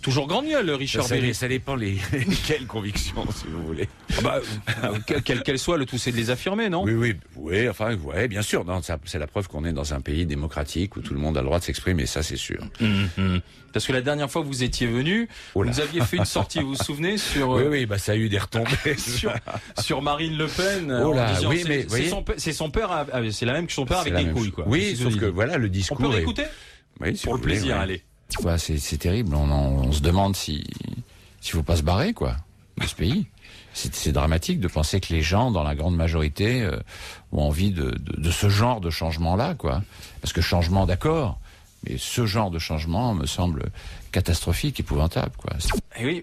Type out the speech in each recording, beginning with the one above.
toujours grande gueule, Richard Berry. Ça dépend quelles convictions, si vous voulez. Quelle qu'elle soit, le tout c'est de les affirmer, non? Oui, enfin, ouais, bien sûr. Non, c'est la preuve qu'on est dans un pays démocratique où tout le monde a le droit de s'exprimer, ça c'est sûr. Parce que la dernière fois que vous étiez venu, vous aviez fait une sortie, vous vous souvenez, sur... Oui, ça a eu des retombées. sur Marine Le Pen. C'est son père, c'est la même que son père avec des couilles, quoi. Oui, sauf que voilà, le discours... On peut réécouter? Oui, pour le plaisir, allez. C'est terrible, on se demande s'il faut pas se barrer, quoi, de ce pays. C'est dramatique de penser que les gens, dans la grande majorité, ont envie de ce genre de changement-là, quoi. Parce que changement, d'accord, mais ce genre de changement me semble catastrophique, épouvantable, quoi.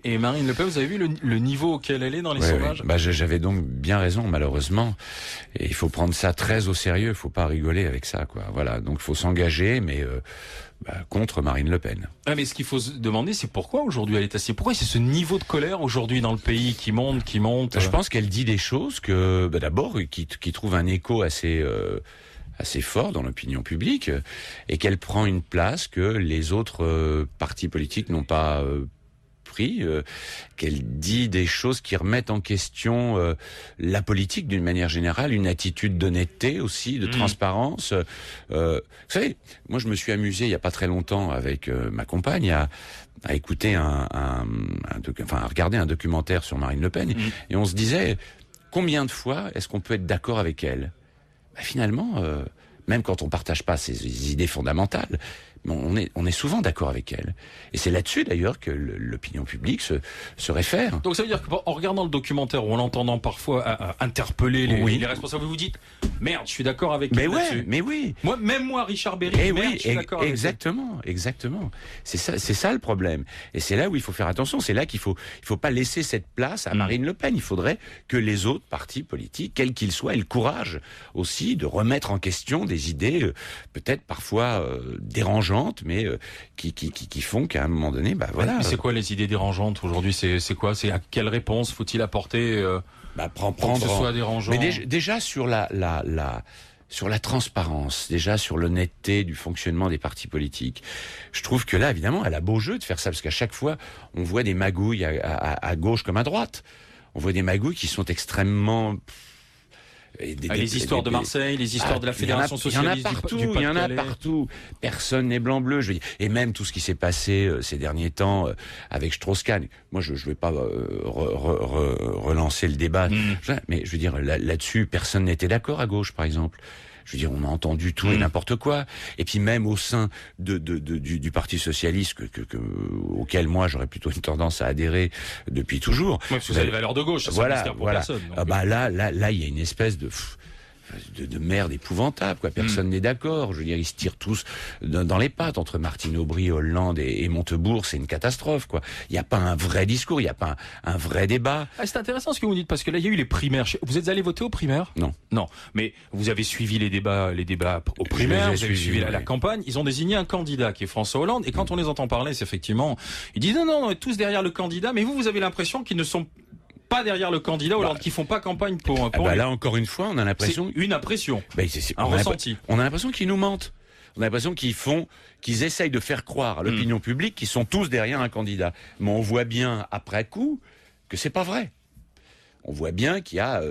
Et Marine Le Pen, vous avez vu le niveau auquel elle est dans les sondages? J'avais donc bien raison, malheureusement. Et il faut prendre ça très au sérieux, il faut pas rigoler avec ça, quoi. Voilà, donc il faut s'engager, mais contre Marine Le Pen. Mais ce qu'il faut se demander, c'est pourquoi aujourd'hui elle est assise. Pourquoi c'est ce niveau de colère aujourd'hui dans le pays qui monte? Je pense qu'elle dit des choses que, d'abord, qui trouvent un écho assez fort dans l'opinion publique, et qu'elle prend une place que les autres partis politiques n'ont pas pris, qu'elle dit des choses qui remettent en question la politique d'une manière générale, une attitude d'honnêteté aussi, de transparence. Vous savez, moi je me suis amusé il y a pas très longtemps avec ma compagne à écouter à regarder un documentaire sur Marine Le Pen, et on se disait, combien de fois est-ce qu'on peut être d'accord avec elle? Finalement, même quand on partage pas ses idées fondamentales, on est souvent d'accord avec elle. Et c'est là-dessus d'ailleurs que l'opinion publique se réfère. Donc ça veut dire qu'en regardant le documentaire ou en l'entendant parfois interpeller les responsables, vous vous dites merde, je suis d'accord avec elle là-dessus. Mais oui. Moi, Richard Berry, je suis d'accord avec elle. Exactement. C'est ça le problème. Et c'est là où il faut faire attention. C'est là qu'il faut pas laisser cette place à Marine Le Pen. Il faudrait que les autres partis politiques, quels qu'ils soient, aient le courage aussi de remettre en question des idées peut-être parfois dérangeantes, mais qui font qu'à un moment donné, voilà. Mais c'est quoi les idées dérangeantes aujourd'hui? C'est quoi? C'est à quelle réponse faut-il apporter pour que ce soit dérangeant? Mais déjà sur sur la transparence, déjà sur l'honnêteté du fonctionnement des partis politiques. Je trouve que là, évidemment, elle a beau jeu de faire ça, parce qu'à chaque fois, on voit des magouilles à gauche comme à droite. On voit des magouilles qui sont extrêmement... les histoires de Marseille, les histoires de la Fédération Socialiste il y en a partout. Personne n'est blanc-bleu, je veux dire. Et même tout ce qui s'est passé ces derniers temps avec Strauss-Kahn. Moi, je vais pas relancer le débat, mais je veux dire, là-dessus, personne n'était d'accord à gauche, par exemple. Je veux dire, on a entendu tout et n'importe quoi. Et puis même au sein du Parti Socialiste, auquel moi j'aurais plutôt une tendance à adhérer depuis toujours. Ouais, parce que vous avez les valeurs de gauche, ça c'est un mystère pour personne. Donc. Là, il y a une espèce de merde épouvantable, quoi. Personne n'est d'accord. Je veux dire, ils se tirent tous dans les pattes entre Martine Aubry, Hollande et Montebourg. C'est une catastrophe, quoi. Il n'y a pas un vrai discours, il n'y a pas un vrai débat. C'est intéressant ce que vous dites, parce que là, il y a eu les primaires. Vous êtes allé voter aux primaires? Non. Mais vous avez suivi les débats aux primaires, vous avez suivi la campagne. Ils ont désigné un candidat qui est François Hollande. Et quand on les entend parler, c'est effectivement, ils disent non, on est tous derrière le candidat, mais vous avez l'impression qu'ils ne sont pas derrière le candidat Hollande, qui font pas campagne pour là encore une fois, on a l'impression... C'est une impression, un ressenti. On a l'impression qu'ils nous mentent. On a l'impression qu'ils essayent de faire croire à l'opinion publique qu'ils sont tous derrière un candidat. Mais on voit bien, après coup, que c'est pas vrai. On voit bien qu'il y a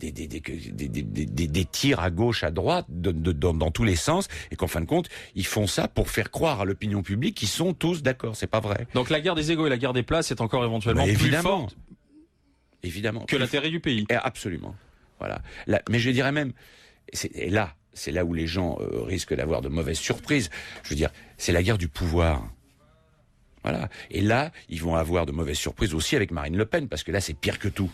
des tirs à gauche, à droite, dans tous les sens, et qu'en fin de compte, ils font ça pour faire croire à l'opinion publique qu'ils sont tous d'accord. C'est pas vrai. Donc la guerre des égos et la guerre des places est encore éventuellement plus forte. Évidemment. Que l'intérêt du pays. Absolument. Voilà. Mais je dirais même, c'est là où les gens risquent d'avoir de mauvaises surprises. Je veux dire, c'est la guerre du pouvoir. Voilà. Et là, ils vont avoir de mauvaises surprises aussi avec Marine Le Pen, parce que là, c'est pire que tout.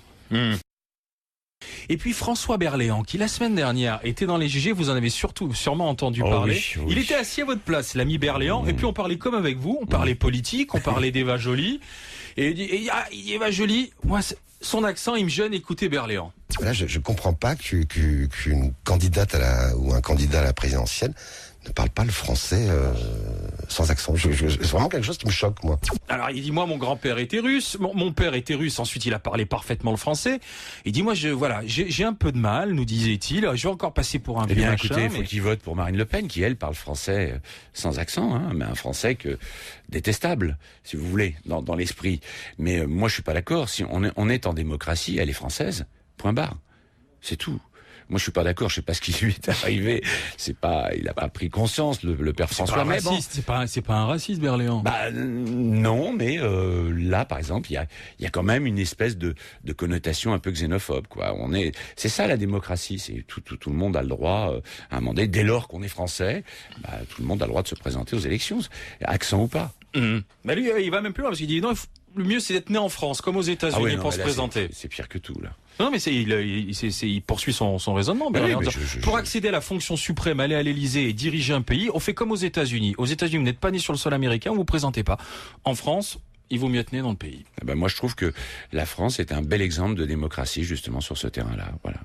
Et puis François Berléand, qui la semaine dernière était dans les JG, vous en avez sûrement entendu parler. Oui. Il était assis à votre place, l'ami Berléand, et puis on parlait comme avec vous, on parlait politique, on parlait d'Eva Joly. Et il dit Eva Joly, moi, son accent, il me gêne, écoutez Berléand. Là, je comprends pas qu'une candidate ou un candidat à la présidentielle ne parle pas le français sans accent. C'est vraiment quelque chose qui me choque, moi. Alors, il dit, moi, mon grand-père était russe, mon père était russe, ensuite il a parlé parfaitement le français. Il dit, moi, j'ai un peu de mal, nous disait-il, je vais encore passer pour un vieux machin. Écoutez, il faut qu'il vote pour Marine Le Pen, qui, elle, parle français sans accent, hein, mais un français détestable, si vous voulez, dans l'esprit. Mais moi, je suis pas d'accord. Si on est en démocratie, elle est française, point barre. C'est tout. Moi, je suis pas d'accord. Je sais pas ce qui lui est arrivé. Il a pas pris conscience, le père François. Mais bon. C'est pas un raciste, Berléand. Non, mais là, par exemple, il y a quand même une espèce de connotation un peu xénophobe, quoi. C'est ça la démocratie. C'est tout le monde a le droit à un moment donné, dès lors qu'on est français, tout le monde a le droit de se présenter aux élections, accent ou pas. Mais lui, il va même plus loin parce qu'il dit non. Le mieux, c'est d'être né en France, comme aux États-Unis, pour se présenter. C'est pire que tout, là. Non, mais il poursuit son raisonnement. Pour accéder à la fonction suprême, aller à l'Élysée et diriger un pays, on fait comme aux États-Unis. Aux États-Unis, vous n'êtes pas né sur le sol américain, vous vous présentez pas. En France, il vaut mieux être né dans le pays. Moi, je trouve que la France est un bel exemple de démocratie, justement, sur ce terrain-là. Voilà.